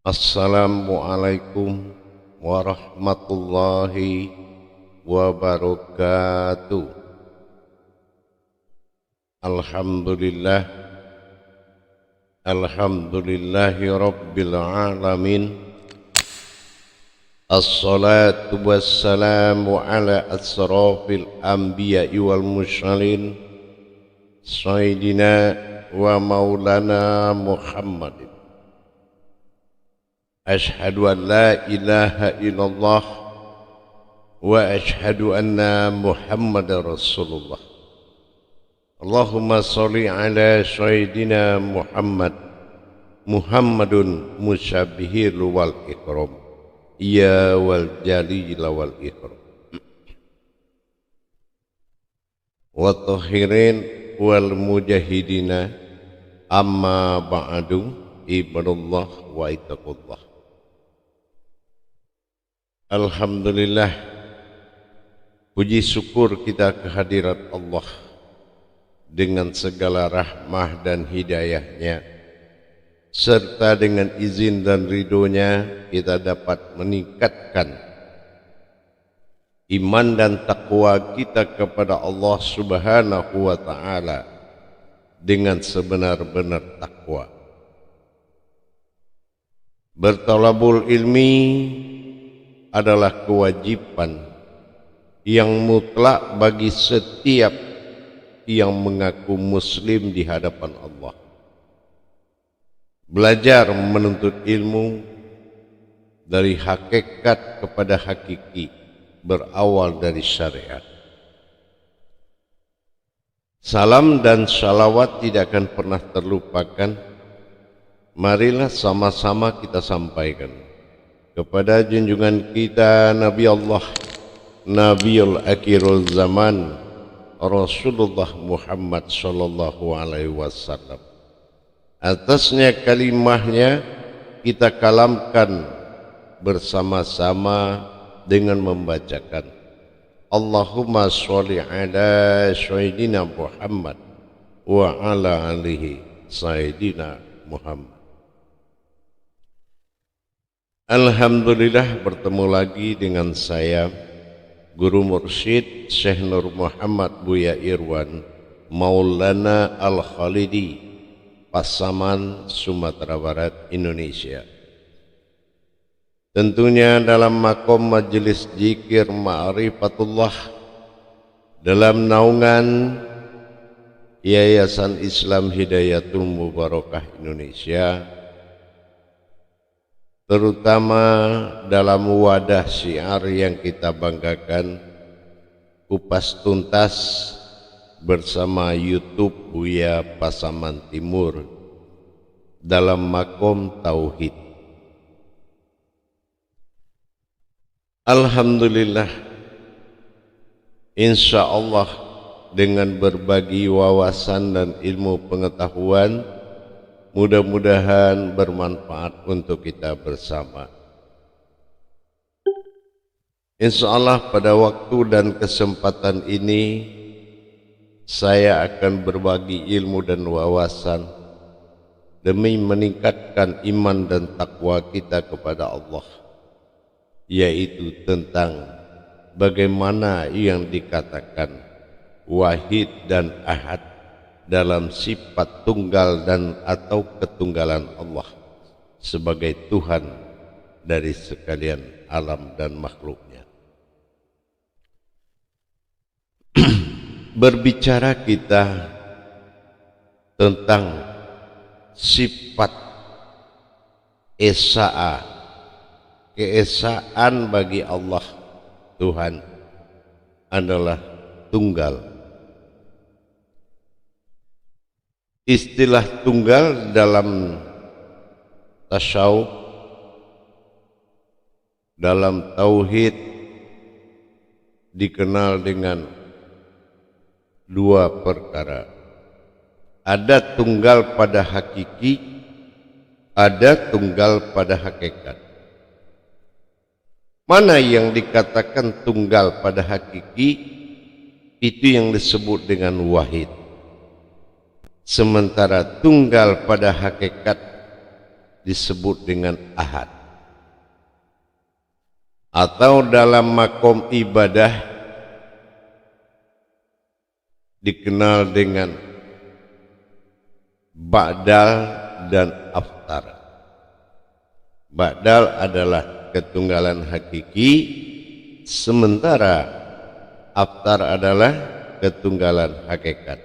Assalamualaikum warahmatullahi wabarakatuh. Alhamdulillah, alhamdulillahi rabbil alamin. Assalatu wassalamu ala asrafil anbiya'i wal mursalin, sayyidina wa maulana Muhammadin. Ashhadu an la ilaha illallah wa ashhadu anna Muhammadar Rasulullah. Allahumma sholli ala sayyidina Muhammadun musyabihil wal ikram, ya wal jalil wal ikram, wa tahirin wal mujahidina, amma ba'du, ibadallah wa ittaqullah. Alhamdulillah, puji syukur kita kehadirat Allah dengan segala rahmah dan hidayahnya, serta dengan izin dan ridhonya kita dapat meningkatkan iman dan takwa kita kepada Allah Subhanahu wa ta'ala dengan sebenar-benar takwa. Bertalabul ilmi adalah kewajiban yang mutlak bagi setiap yang mengaku muslim di hadapan Allah. Belajar menuntut ilmu dari hakikat kepada hakiki berawal dari syariat. Salam dan salawat tidak akan pernah terlupakan. Marilah sama-sama kita sampaikan kepada junjungan kita Nabi Allah, Nabiul Akhirul Zaman, Rasulullah Muhammad sallallahu alaihi wasallam. Atasnya kalimahnya kita kalamkan bersama-sama dengan membacakan Allahumma sholli ala sayyidina Muhammad wa ala alihi sayyidina Muhammad. Alhamdulillah, bertemu lagi dengan saya Guru Mursyid Syekh Nur Muhammad Buya Irwan Maulana Al-Khalidi, Pasaman, Sumatera Barat, Indonesia. Tentunya dalam makom majelis zikir ma'rifatullah dalam naungan Yayasan Islam Hidayatul Mubarakah Indonesia, terutama dalam wadah syiar yang kita banggakan, Kupas Tuntas bersama YouTube Buya Pasaman Timur dalam makom tauhid. Alhamdulillah, insya Allah dengan berbagi wawasan dan ilmu pengetahuan, mudah-mudahan bermanfaat untuk kita bersama. Insya Allah pada waktu dan kesempatan ini saya akan berbagi ilmu dan wawasan demi meningkatkan iman dan takwa kita kepada Allah, yaitu tentang bagaimana yang dikatakan wahid dan ahad dalam sifat tunggal dan atau ketunggalan Allah sebagai Tuhan dari sekalian alam dan makhluknya. Berbicara kita tentang sifat esa'a, keesaan bagi Allah Tuhan adalah tunggal. Istilah tunggal dalam tasawuf, dalam tauhid dikenal dengan dua perkara. Ada tunggal pada hakiki, ada tunggal pada hakikat. Mana yang dikatakan tunggal pada hakiki, itu yang disebut dengan wahid. Sementara tunggal pada hakikat disebut dengan ahad. Atau dalam makom ibadah dikenal dengan ba'dal dan aftar. Ba'dal adalah ketunggalan hakiki, sementara aftar adalah ketunggalan hakikat.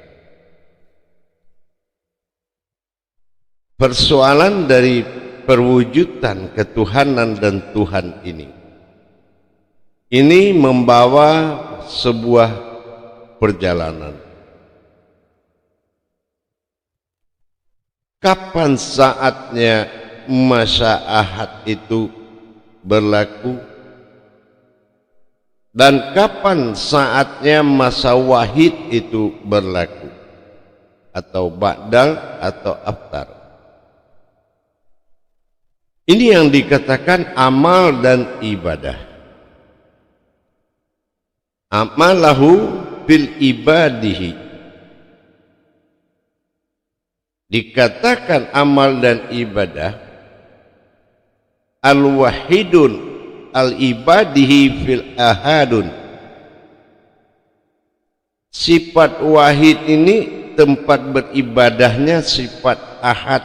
Persoalan dari perwujudan ketuhanan dan Tuhan ini membawa sebuah perjalanan. Kapan saatnya masa ahad itu berlaku dan kapan saatnya masa wahid itu berlaku, atau ba'dal atau aftar. Ini yang dikatakan amal dan ibadah. Amalahu bil ibadihi. Dikatakan amal dan ibadah al-wahidun al-ibadihi fil ahadun. Sifat wahid ini tempat beribadahnya sifat ahad.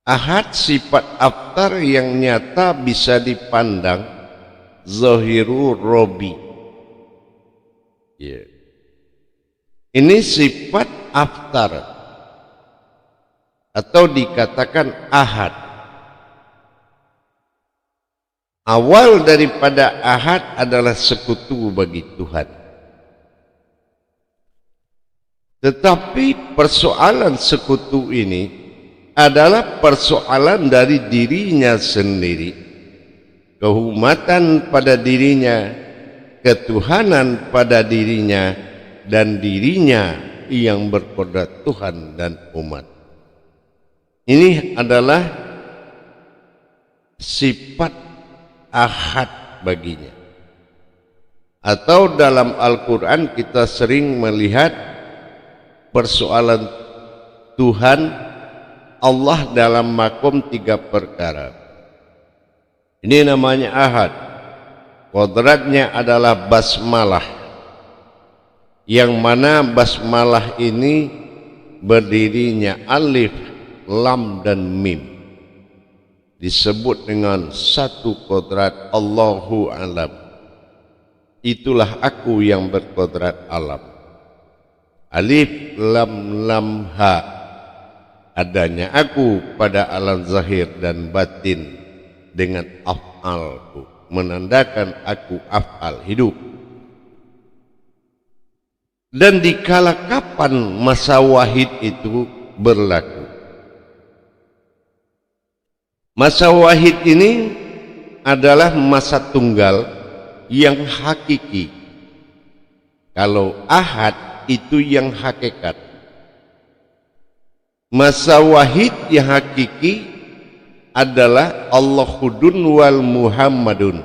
Ahad sifat aftar yang nyata bisa dipandang zahiru robi. Ini sifat aftar atau dikatakan ahad. Awal daripada ahad adalah sekutu bagi Tuhan. Tetapi persoalan sekutu ini adalah persoalan dari dirinya sendiri, kehumatan pada dirinya, ketuhanan pada dirinya, dan dirinya yang berkodrat Tuhan dan umat. Ini adalah sifat ahad baginya. Atau dalam Al-Quran kita sering melihat persoalan Tuhan Allah dalam makom 3 perkara. Ini namanya ahad. Kodratnya adalah basmalah, yang mana basmalah ini berdirinya alif, lam dan mim. Disebut dengan satu kodrat, Allahu alam. Itulah aku yang berkodrat alam. Alif, lam, lam, ha. Adanya aku pada alam zahir dan batin dengan af'alku, menandakan aku af'al hidup. Dan dikala kapan masa wahid itu berlaku? Masa wahid ini adalah masa tunggal yang hakiki. Kalau ahad itu yang hakikat. Masa wahid yang hakiki adalah Allahudun wal Muhammadun.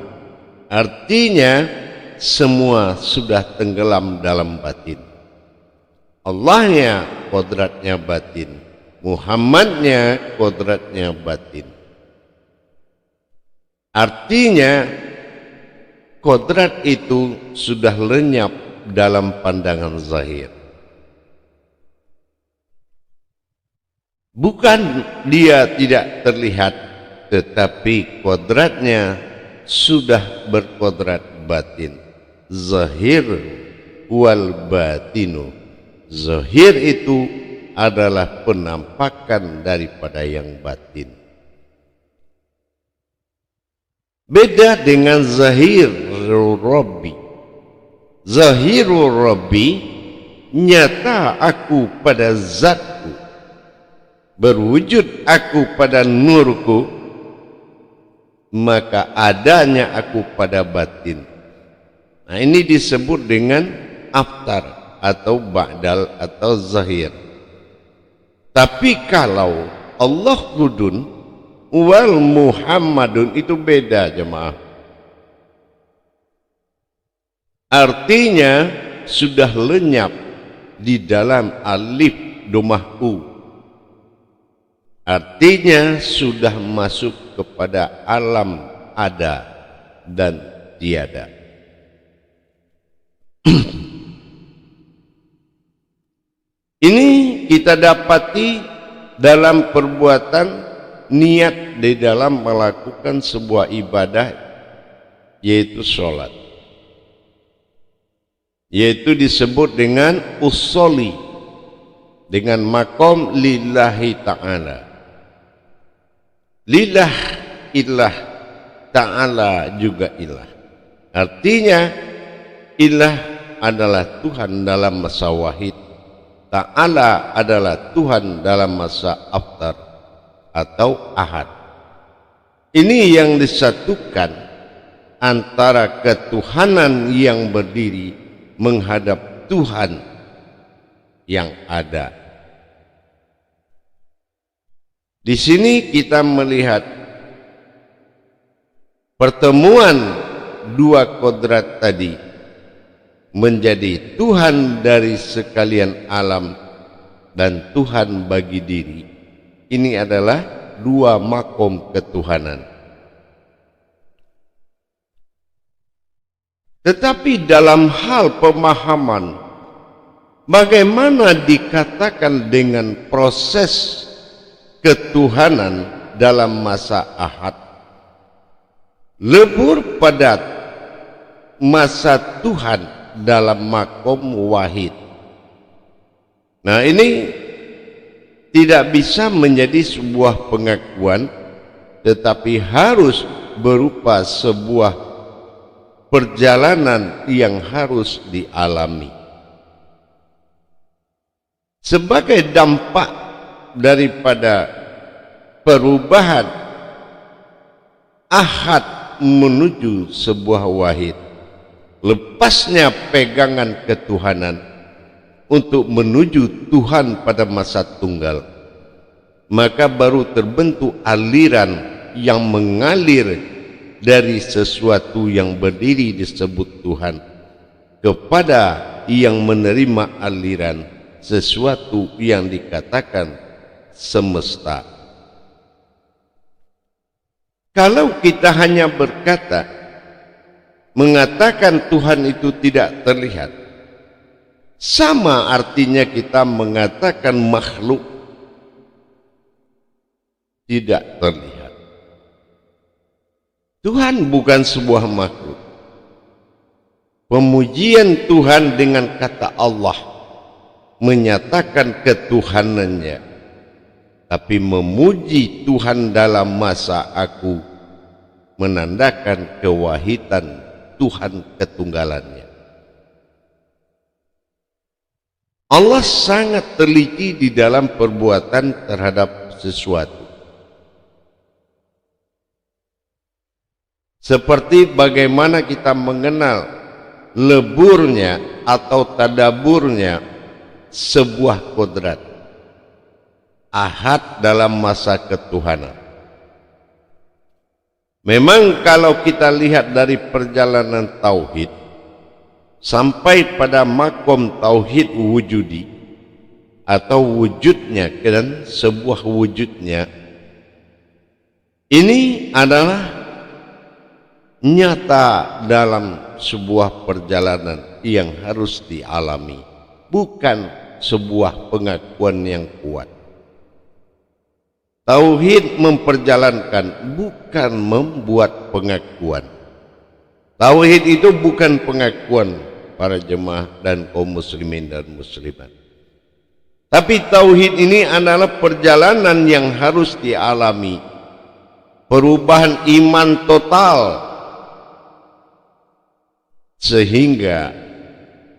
Artinya semua sudah tenggelam dalam batin. Allahnya kodratnya batin, Muhammadnya kodratnya batin. Artinya kodrat itu sudah lenyap dalam pandangan zahir. Bukan dia tidak terlihat, tetapi kodratnya sudah berkodrat batin. Zahir wal batinu. Zahir itu adalah penampakan daripada yang batin. Beda dengan zahirul Rabbi. Zahirul Rabbi nyata aku pada zatku, berwujud aku pada nurku, maka adanya aku pada batin. Nah, ini disebut dengan aftar atau ba'dal atau zahir. Tapi kalau Allahudun wal Muhammadun itu beda, jemaah. Artinya sudah lenyap di dalam alif domah u. Artinya sudah masuk kepada alam ada dan tiada. Ini kita dapati dalam perbuatan niat di dalam melakukan sebuah ibadah, yaitu sholat, yaitu disebut dengan usolli, dengan makom lillahi ta'ala. Lillah ilah, ta'ala juga ilah. Artinya ilah adalah Tuhan dalam masa wahid, ta'ala adalah Tuhan dalam masa aftar atau ahad. Ini yang disatukan antara ketuhanan yang berdiri menghadap Tuhan yang ada. Di sini kita melihat pertemuan dua kodrat tadi menjadi Tuhan dari sekalian alam dan Tuhan bagi diri. Ini adalah dua makom ketuhanan. Tetapi dalam hal pemahaman, bagaimana dikatakan dengan proses ketuhanan dalam masa ahad, lebur pada masa Tuhan dalam makom wahid. Nah, ini tidak bisa menjadi sebuah pengakuan, tetapi harus berupa sebuah perjalanan yang harus dialami. Sebagai dampak daripada perubahan ahad menuju sebuah wahid, lepasnya pegangan ketuhanan untuk menuju Tuhan pada masa tunggal, maka baru terbentuk aliran yang mengalir dari sesuatu yang berdiri disebut Tuhan kepada yang menerima aliran sesuatu yang dikatakan semesta. Kalau kita hanya berkata, mengatakan Tuhan itu tidak terlihat, sama artinya kita mengatakan makhluk tidak terlihat. Tuhan bukan sebuah makhluk. Pemujian Tuhan dengan kata Allah menyatakan ketuhanannya, tapi memuji Tuhan dalam masa aku menandakan kewahidan Tuhan ketunggalannya. Allah sangat teliti di dalam perbuatan terhadap sesuatu. Seperti bagaimana kita mengenal leburnya atau tadaburnya sebuah kodrat ahad dalam masa ketuhanan. Memang kalau kita lihat dari perjalanan tauhid sampai pada makom tauhid wujudi atau wujudnya dan sebuah wujudnya, ini adalah nyata dalam sebuah perjalanan yang harus dialami, bukan sebuah pengakuan yang kuat. Tauhid memperjalankan, bukan membuat pengakuan. Tauhid itu bukan pengakuan para jemaah dan kaum muslimin dan muslimat. Tapi tauhid ini adalah perjalanan yang harus dialami. Perubahan iman total. Sehingga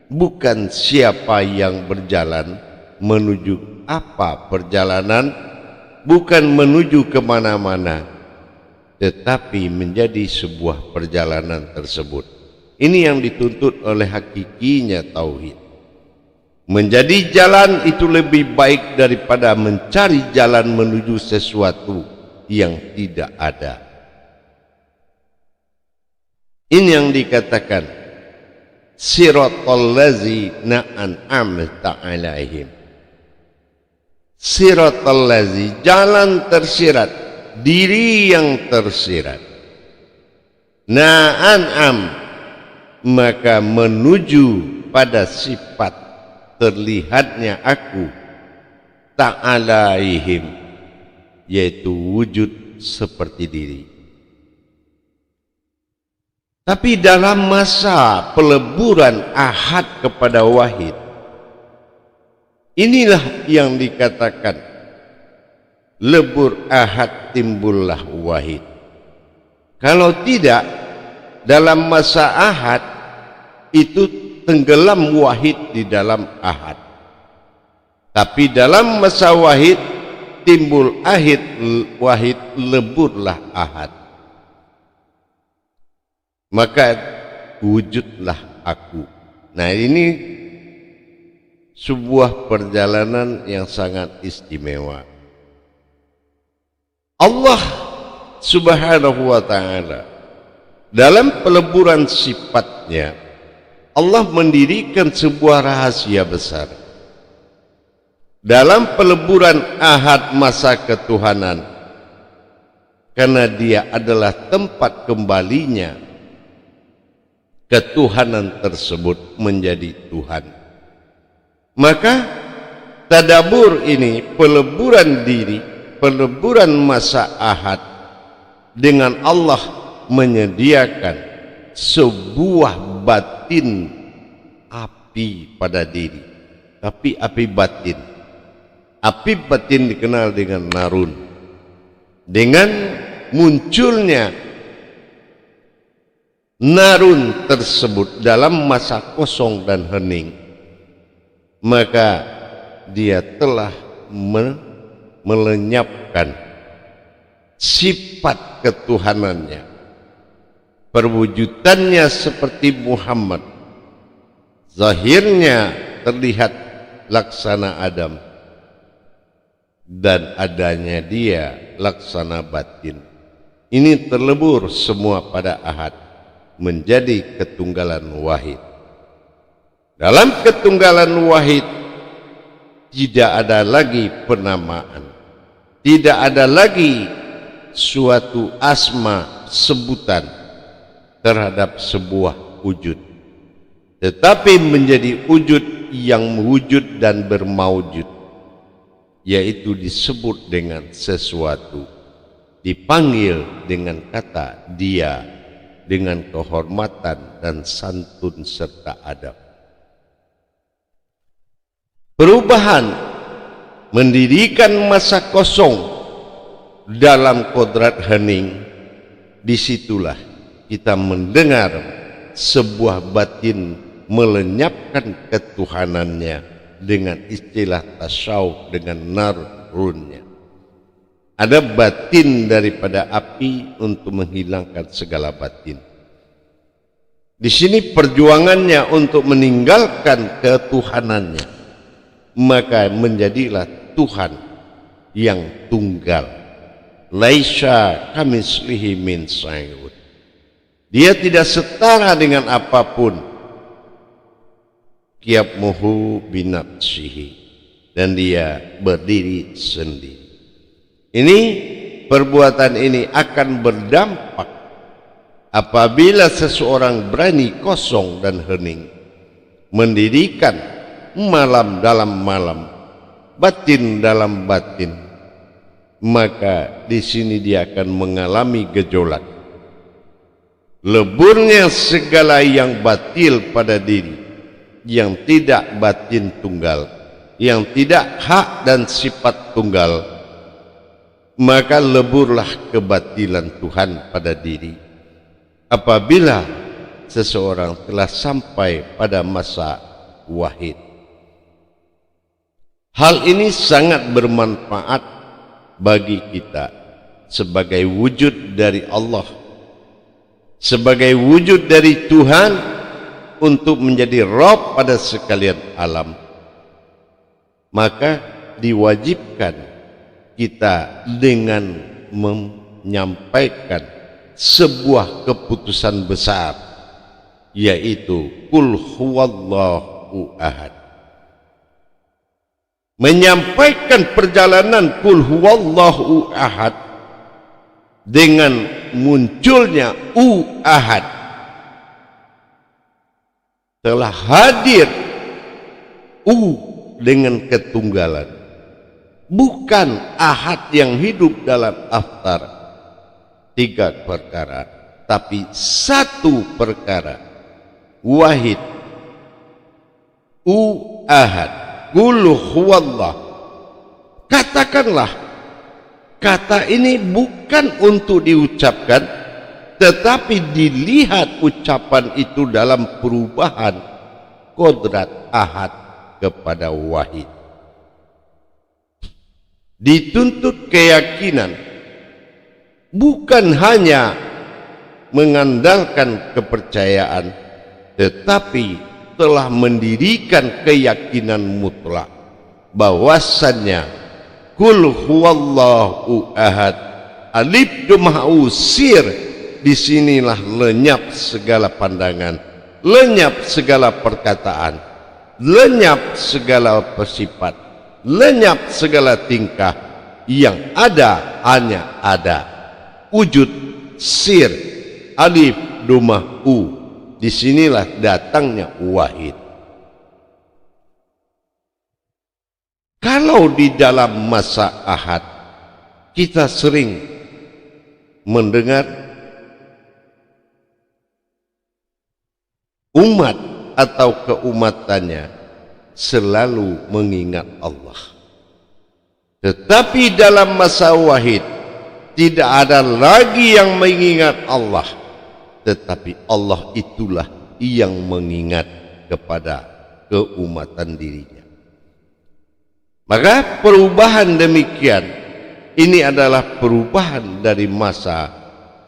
bukan siapa yang berjalan menuju apa perjalanan, bukan menuju kemana-mana, tetapi menjadi sebuah perjalanan tersebut. Ini yang dituntut oleh hakikinya tauhid. Menjadi jalan itu lebih baik daripada mencari jalan menuju sesuatu yang tidak ada. Ini yang dikatakan siratal ladzina an'amta 'alaihim. siratal lazi, jalan tersirat, diri yang tersirat. Na'an'am, maka menuju pada sifat terlihatnya aku ta'alaihim, yaitu wujud seperti diri. Tapi dalam masa peleburan ahad kepada wahid, inilah yang dikatakan lebur ahad timbullah wahid. Kalau tidak, dalam masa ahad itu tenggelam wahid di dalam ahad. Tapi dalam masa wahid timbul ahid, wahid, leburlah ahad. Maka wujudlah aku. Nah, ini sebuah perjalanan yang sangat istimewa. Allah Subhanahu wa ta'ala dalam peleburan sifatnya, Allah mendirikan sebuah rahasia besar. Dalam peleburan ahad masa ketuhanan, karena dia adalah tempat kembalinya ketuhanan tersebut menjadi Tuhan. Maka tadabur ini, peleburan diri, peleburan masa ahad, dengan Allah menyediakan sebuah batin api pada diri. Tapi api batin. Api batin dikenal dengan narun. Dengan munculnya narun tersebut dalam masa kosong dan hening, maka dia telah melenyapkan sifat ketuhanannya, perwujudannya seperti Muhammad, zahirnya terlihat laksana Adam, dan adanya dia laksana batin. Ini terlebur semua pada ahad menjadi ketunggalan wahid. Dalam ketunggalan wahid tidak ada lagi penamaan, tidak ada lagi suatu asma sebutan terhadap sebuah wujud, tetapi menjadi wujud yang mewujud dan bermaujud, yaitu disebut dengan sesuatu, dipanggil dengan kata dia, dengan kehormatan dan santun serta adab. Perubahan mendirikan masa kosong dalam kodrat hening, disitulah kita mendengar sebuah batin melenyapkan ketuhanannya dengan istilah tasawuf, dengan narunnya. Ada batin daripada api untuk menghilangkan segala batin. Di sini perjuangannya untuk meninggalkan ketuhanannya, maka menjadilah Tuhan yang tunggal. Laisa kamitslihi min syai'un. Dia tidak setara dengan apapun. Qiyammuhu binafsihi, dan dia berdiri sendiri. Ini perbuatan ini akan berdampak apabila seseorang berani kosong dan hening, mendirikan malam dalam malam, batin dalam batin, maka di sini dia akan mengalami gejolak. Leburnya segala yang batil pada diri, yang tidak batin tunggal, yang tidak hak dan sifat tunggal, maka leburlah kebatilan Tuhan pada diri apabila seseorang telah sampai pada masa wahid. Hal ini sangat bermanfaat bagi kita sebagai wujud dari Allah, sebagai wujud dari Tuhan, untuk menjadi Rabb pada sekalian alam. Maka diwajibkan kita dengan menyampaikan sebuah keputusan besar, yaitu Qul huwallahu ahad. menyampaikan perjalanan kul huwallahu ahad dengan munculnya ahad, telah hadir dengan ketunggalan, bukan ahad yang hidup dalam aftar 3 perkara, tapi 1 perkara, wahid, ahad, qul huwallah. Katakanlah, kata ini bukan untuk diucapkan, tetapi dilihat ucapan itu dalam perubahan kodrat ahad kepada wahid. Dituntut keyakinan, bukan hanya mengandalkan kepercayaan, tetapi telah mendirikan keyakinan mutlak bahwasannya kul huwallahu ahad, alif dumau sir, disinilah lenyap segala pandangan, lenyap segala perkataan, lenyap segala sifat, lenyap segala tingkah. Yang ada hanya ada wujud sir, alif dumah disinilah datangnya wahid. Kalau di dalam masa ahad kita sering mendengar umat atau keumatannya selalu mengingat Allah, tetapi dalam masa wahid tidak ada lagi yang mengingat Allah, tetapi Allah itulah yang mengingat kepada keumatan dirinya. Maka perubahan demikian ini adalah perubahan dari masa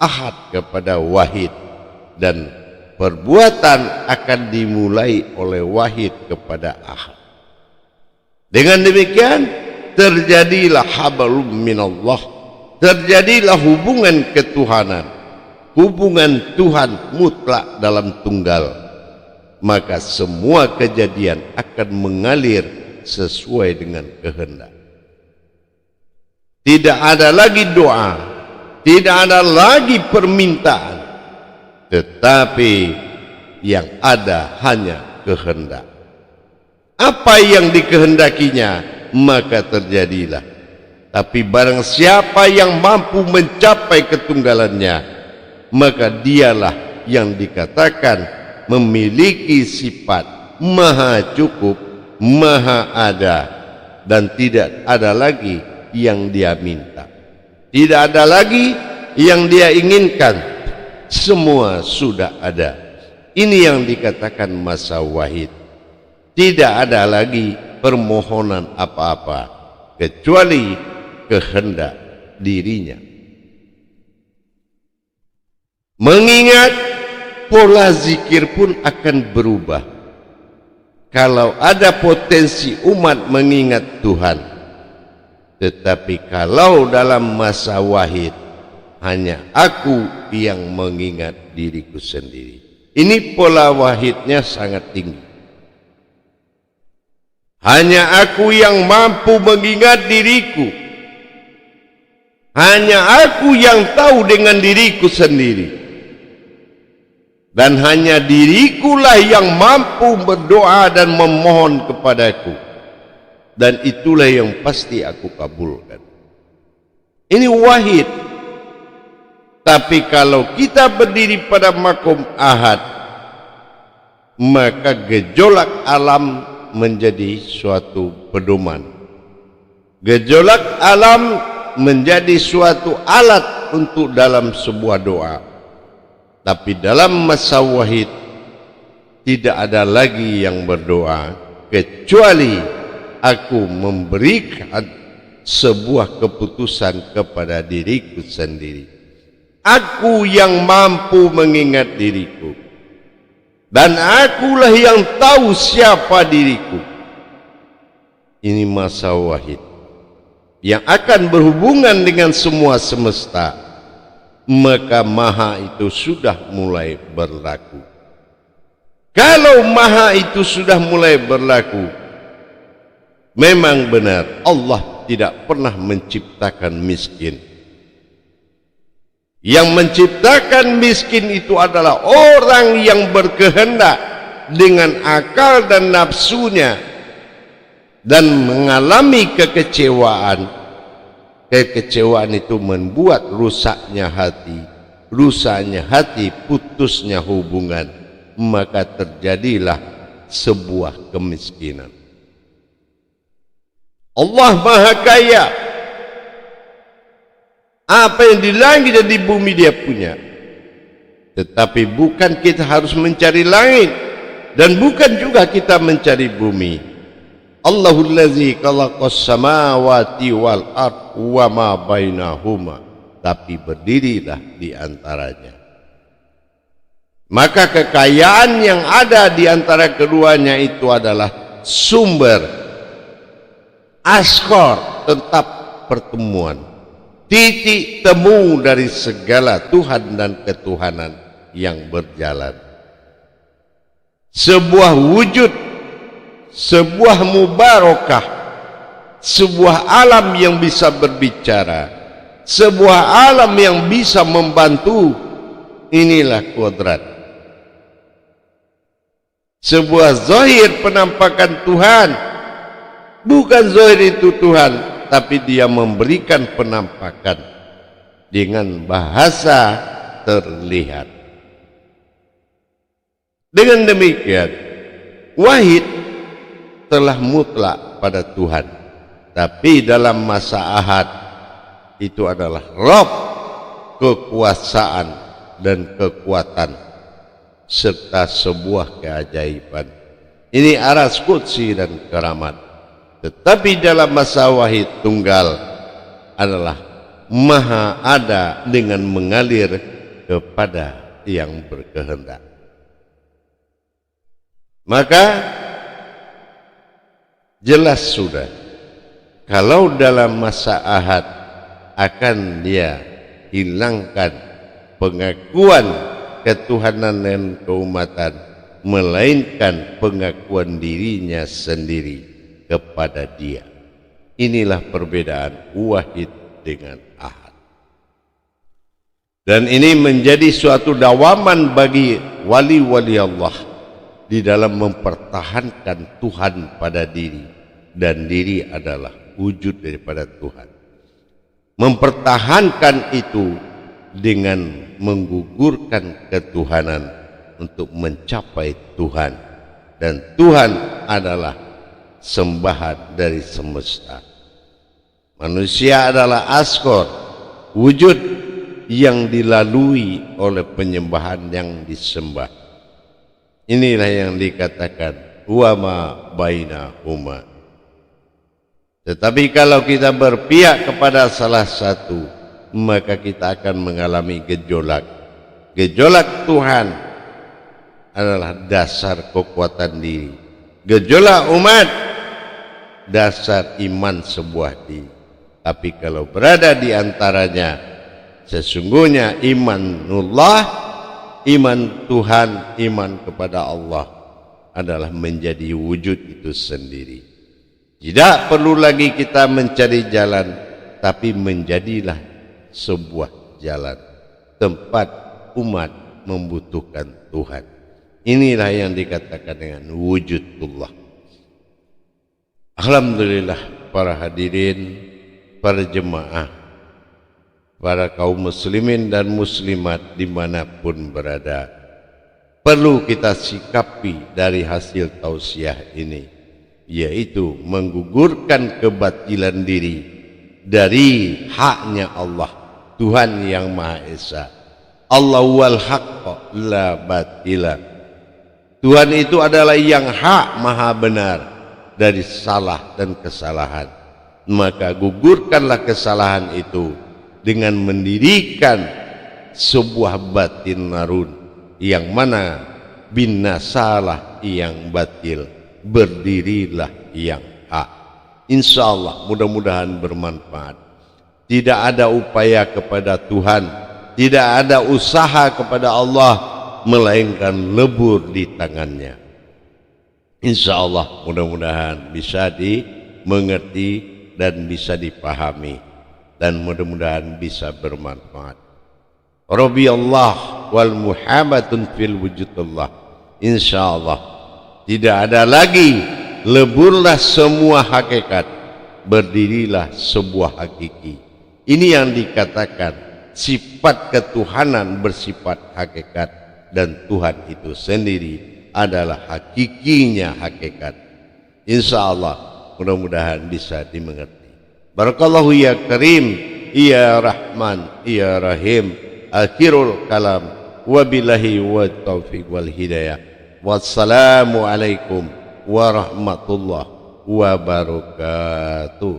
ahad kepada wahid, dan perbuatan akan dimulai oleh wahid kepada ahad. Dengan demikian terjadilah hablum minallah, terjadilah hubungan ketuhanan, hubungan Tuhan mutlak dalam tunggal. Maka semua kejadian akan mengalir sesuai dengan kehendak. Tidak ada lagi doa, tidak ada lagi permintaan, tetapi yang ada hanya kehendak. Apa yang dikehendakinya maka terjadilah. Tapi barang siapa yang mampu mencapai ketunggalannya, maka dialah yang dikatakan memiliki sifat maha cukup, maha ada, dan tidak ada lagi yang dia minta, tidak ada lagi yang dia inginkan, semua sudah ada. Ini yang dikatakan masa wahid. Tidak ada lagi permohonan apa-apa kecuali kehendak dirinya. Mengingat pola zikir pun akan berubah. Kalau ada potensi umat mengingat Tuhan, tetapi kalau dalam masa wahid hanya aku yang mengingat diriku sendiri. Ini pola wahidnya sangat tinggi. Hanya aku yang mampu mengingat diriku. Hanya aku yang tahu dengan diriku sendiri. Dan hanya dirikulah yang mampu berdoa dan memohon kepadaku. Dan itulah yang pasti aku kabulkan. Ini wahid. Tapi kalau kita berdiri pada makom ahad, maka gejolak alam menjadi suatu pedoman. Gejolak alam menjadi suatu alat untuk dalam sebuah doa. Tapi dalam masa wahid tidak ada lagi yang berdoa kecuali aku memberikan sebuah keputusan kepada diriku sendiri. Aku yang mampu mengingat diriku, dan akulah yang tahu siapa diriku. Ini masa wahid yang akan berhubungan dengan semua semesta. Maka maha itu sudah mulai berlaku. Kalau maha itu sudah mulai berlaku, Memang benar Allah tidak pernah menciptakan miskin. Yang menciptakan miskin itu adalah orang yang berkehendak dengan akal dan nafsunya dan mengalami kekecewaan. Kekecewaan itu membuat rusaknya hati, putusnya hubungan, maka terjadilah sebuah kemiskinan. Allah Maha Kaya. Apa yang di langit dan di bumi Dia punya. Tetapi bukan kita harus mencari langit, dan bukan juga kita mencari bumi. Allahul ladzi khalaqas samawati wal ard wa ma bainahuma, tapi berdirilah di antaranya. Maka kekayaan yang ada di antara keduanya itu adalah sumber askor, tetap pertemuan, titik temu dari segala Tuhan dan ketuhanan yang berjalan. Sebuah wujud, sebuah mubarakah, sebuah alam yang bisa berbicara, sebuah alam yang bisa membantu. Inilah kodrat. Sebuah zahir penampakan Tuhan, bukan zahir itu Tuhan, tapi Dia memberikan penampakan dengan bahasa terlihat. Dengan demikian, wahid telah mutlak pada Tuhan, tapi dalam masa ahad itu adalah Rabb, kekuasaan dan kekuatan serta sebuah keajaiban. Ini aras qudsi dan keramat. Tetapi dalam masa wahid tunggal adalah maha ada dengan mengalir kepada yang berkehendak. Maka jelas sudah, kalau dalam masa ahad akan Dia hilangkan pengakuan ketuhanan dan keumatan, melainkan pengakuan dirinya sendiri kepada Dia. Inilah perbedaan wahid dengan ahad. Dan ini menjadi suatu dawaman bagi wali-wali Allah di dalam mempertahankan Tuhan pada diri, dan diri adalah wujud daripada Tuhan. Mempertahankan itu dengan menggugurkan ketuhanan untuk mencapai Tuhan, dan Tuhan adalah sembahan dari semesta. Manusia adalah askor, wujud yang dilalui oleh penyembahan yang disembah. Inilah yang dikatakan wa ma bainahuma. Tetapi kalau kita berpihak kepada salah satu, maka kita akan mengalami gejolak. Gejolak Tuhan adalah dasar kekuatan diri. Gejolak umat dasar iman sebuah diri. Tapi kalau berada di antaranya, sesungguhnya imanullah, iman Tuhan, iman kepada Allah adalah menjadi wujud itu sendiri. Tidak perlu lagi kita mencari jalan, tapi menjadilah sebuah jalan, tempat umat membutuhkan Tuhan. Inilah yang dikatakan dengan wujudullah. Alhamdulillah, para hadirin, para jemaah, para kaum muslimin dan muslimat dimanapun berada, perlu kita sikapi dari hasil tausiah ini, yaitu menggugurkan kebatilan diri dari haknya Allah, Tuhan yang Maha Esa. Allahu wal haqq la batila. Tuhan itu adalah yang hak, maha benar dari salah dan kesalahan. Maka gugurkanlah kesalahan itu dengan mendirikan sebuah batin narun, yang mana binasalah yang batil, berdirilah yang hak. Insya Allah mudah-mudahan bermanfaat. Tidak ada upaya kepada Tuhan, tidak ada usaha kepada Allah, melainkan lebur di tangannya. Insya Allah mudah-mudahan bisa mengerti dan bisa dipahami, dan mudah-mudahan bisa bermanfaat. Rabbiyallah wal muhammadun fil wujudullah. Insyaallah tidak ada lagi, leburlah semua hakikat, berdirilah sebuah hakiki. Ini yang dikatakan sifat ketuhanan bersifat hakikat, dan Tuhan itu sendiri adalah hakikinya hakikat. Insyaallah mudah-mudahan bisa dimengerti. Barakallahu ya karim, ya rahman, ya rahim. Akhirul kalam, wabillahi wa taufiq wal hidayah. Wassalamu alaikum warahmatullahi wabarakatuh.